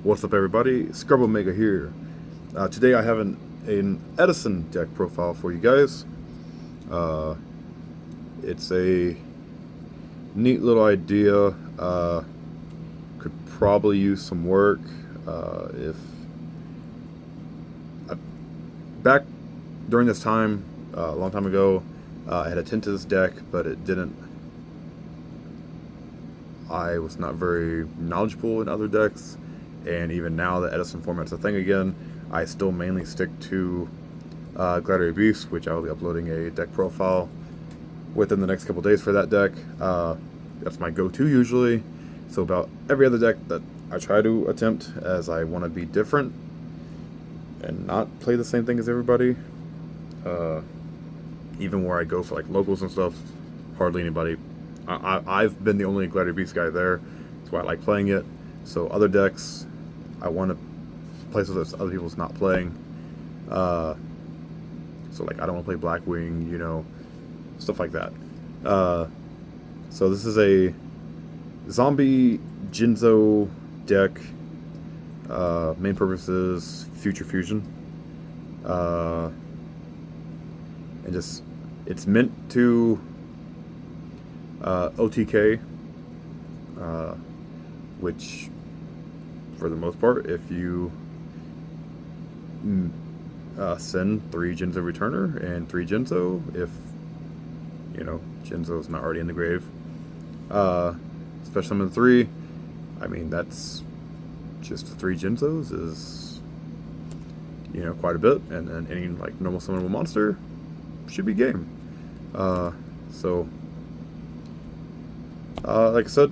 What's up, everybody? Scrub Omega here. Today I have an Edison deck profile for you guys. Uh, it's a neat little idea. Could probably use some work. If back during this time, a long time ago, I had a tint to this deck, but it didn't. I was not very knowledgeable in other decks, and even now that Edison format's a thing again, I still mainly stick to Gladiator Beast, which I will be uploading a deck profile within the next couple days for that deck. That's my go-to usually. So about every other deck that I try to attempt, as I want to be different and not play the same thing as everybody. Even where I go for like locals and stuff, hardly anybody. I've been the only Gladiator Beast guy there. That's why I like playing it. So other decks, I want to play so that other people's not playing. So like I don't want to play Blackwing, stuff like that. So this is a zombie Jinzo deck. Main purpose is future fusion. And just it's meant to OTK, which for the most part, if you send 3 Jinzo Returner and 3 Jinzo, if Jinzo's not already in the grave, special summon 3, I mean that's just 3 Jinzos is quite a bit, and then any like normal summonable monster should be game. So like I said,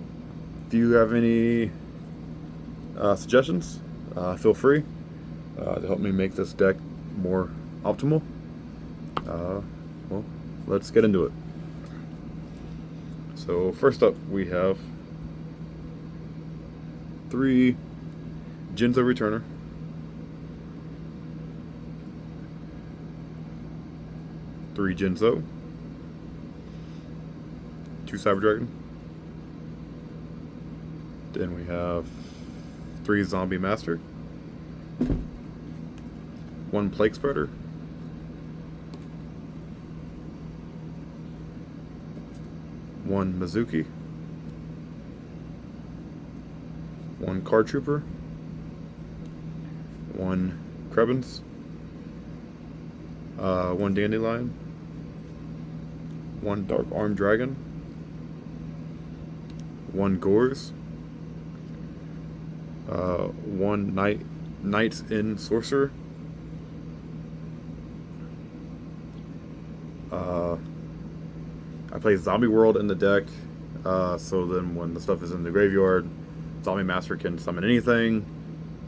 if you have any suggestions, feel free to help me make this deck more optimal. Well, let's get into it. So first up, we have 3 Jinzo Returner, 3 Jinzo, 2 Cyber Dragon. Then we have 3 Zombie Master, 1 Plague Spreader, 1 Mizuki, 1 Card Trooper, 1 Krebens, 1 Dandelion, 1 Dark Armed Dragon, 1 Gores, 1 Knights in Sorcerer, I play Zombie World in the deck, so then when the stuff is in the graveyard, Zombie Master can summon anything.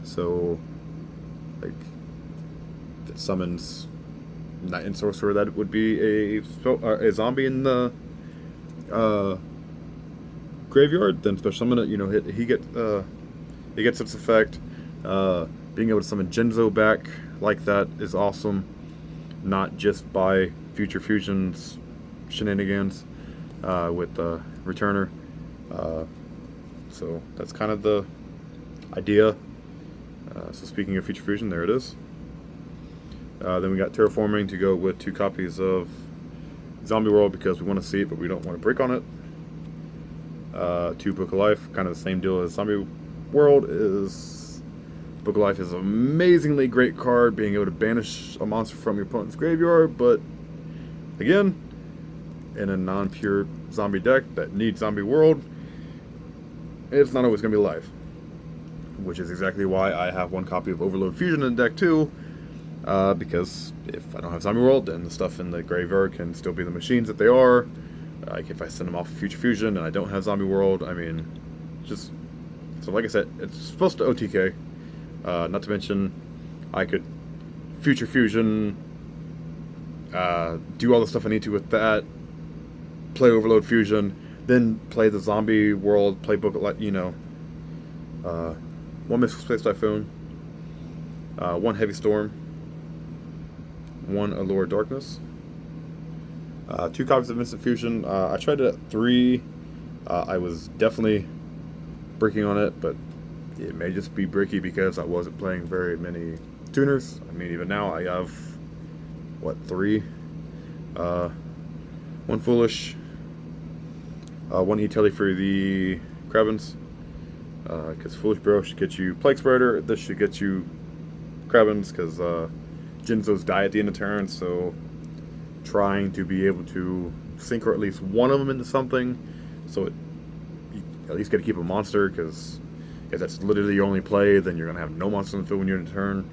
So, like, if it summons Knight in Sorcerer, that would be a zombie in the graveyard. Then special summon it. He gets its effect. Being able to summon Jinzo back like that is awesome. Not just by Future Fusion's shenanigans with the Returner. So that's kind of the idea. So speaking of Future Fusion, there it is. Then we got Terraforming to go with 2 copies of Zombie World because we want to see it, but we don't want to break on it. 2 Book of Life, kind of the same deal as Zombie World is. Book of Life is an amazingly great card, being able to banish a monster from your opponent's graveyard, but again, in a non-pure zombie deck that needs Zombie World, it's not always going to be live. Which is exactly why I have 1 copy of Overload Fusion in the deck too, because if I don't have Zombie World, then the stuff in the graveyard can still be the machines that they are. Like if I send them off of Future Fusion and I don't have Zombie World, I mean, just... So like I said, it's supposed to OTK. Not to mention, I could Future Fusion, do all the stuff I need to with that, play Overload Fusion, then play the Zombie World playbook, 1 Mystical Space Typhoon, 1 Heavy Storm, 1 Allure Darkness, 2 copies of Instant Fusion. I tried it at 3. I was definitely breaking on it, but It may just be bricky because I wasn't playing very many tuners. I mean, even now I have, what, 3? One Foolish, one E-Telly for the Crabbins, because Foolish Bro should get you Plague Spreader. This should get you Crabbins, because Jinzos die at the end of turn, so trying to be able to synchro at least one of them into something, so you at least got to keep a monster, because if that's literally your only play, then you're going to have no monster in the field when you're in turn.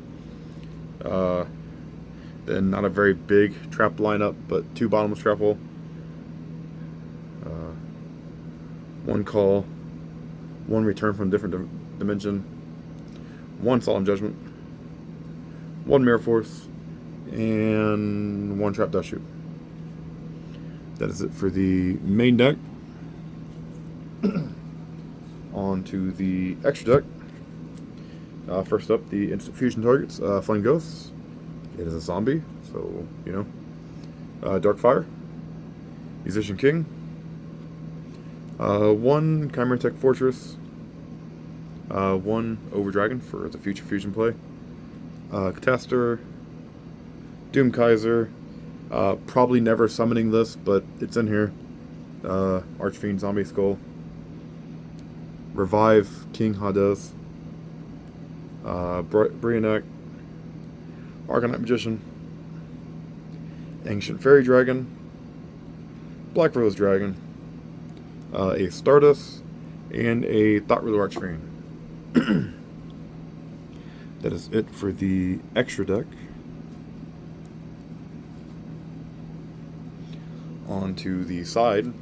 Then not a very big trap lineup, but 2 bottomless trap hole. 1 call, 1 return from a different dimension, 1 solemn judgment, 1 mirror force, and 1 trap dust shoot. That is it for the main deck. On to the extra deck. First up, the instant fusion targets, Flame Ghosts. It is a zombie, so, you know. Dark Fire, Musician King, 1 Chimera Tech Fortress, 1 Overdragon for the future fusion play, Catastor, Doom Kaiser, probably never summoning this, but it's in here, Archfiend Zombie Skull, Revive King Hades, Brionac, Arcanite Magician, Ancient Fairy Dragon, Black Rose Dragon, a Stardust, and a Thought Ruler Archfiend. That is it for the extra deck. On to the side.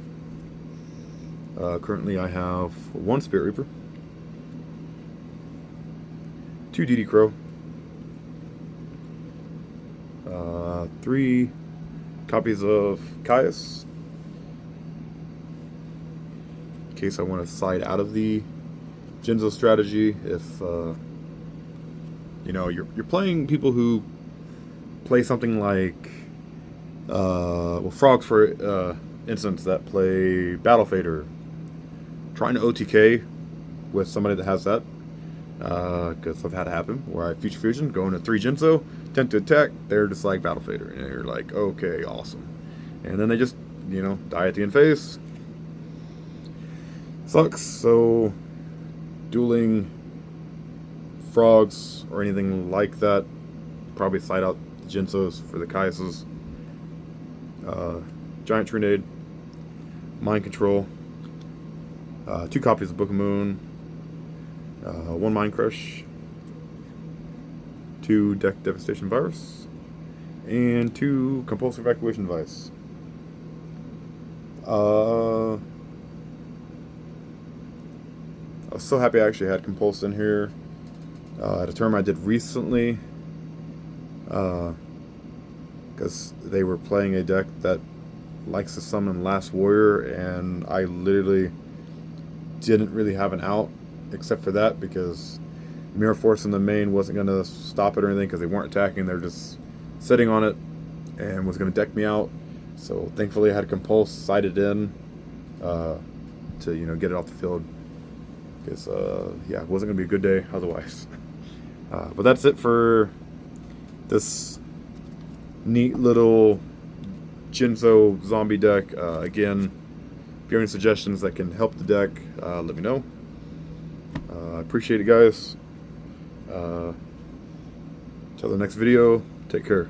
Currently I have 1 Spirit Reaper, 2 DD Crow, 3 copies of Caius, in case I want to side out of the Jinzo strategy. If you know, you're playing people who play something like well, Frogs for instance, that play Battle Fader, trying to OTK with somebody that has that, because I've had it happen where I future fusion, go into 3 Jinzo, attempt to attack, they're just like Battle Fader, and you're like, okay, awesome, and then they just, you know, die at the end phase. Sucks. So dueling Frogs or anything like that, probably side out the Jinzos for the Kaises. Giant Trinade, Mind Control, 2 copies of Book of Moon, 1 Mind Crush, 2 Deck Devastation Virus, and 2 Compulsive Evacuation Device. I was so happy I actually had Compulse in here at a term I did recently, because they were playing a deck that likes to summon Last Warrior, and I literally didn't really have an out except for that, because Mirror Force in the main wasn't going to stop it or anything, because they weren't attacking, they're just sitting on it, and was going to deck me out. So thankfully I had Compulse sided in to, you know, get it off the field, because yeah, it wasn't going to be a good day otherwise. But that's it for this neat little Jinzo zombie deck. Again, if you have any suggestions that can help the deck, let me know. I appreciate it, guys. Till the next video, take care.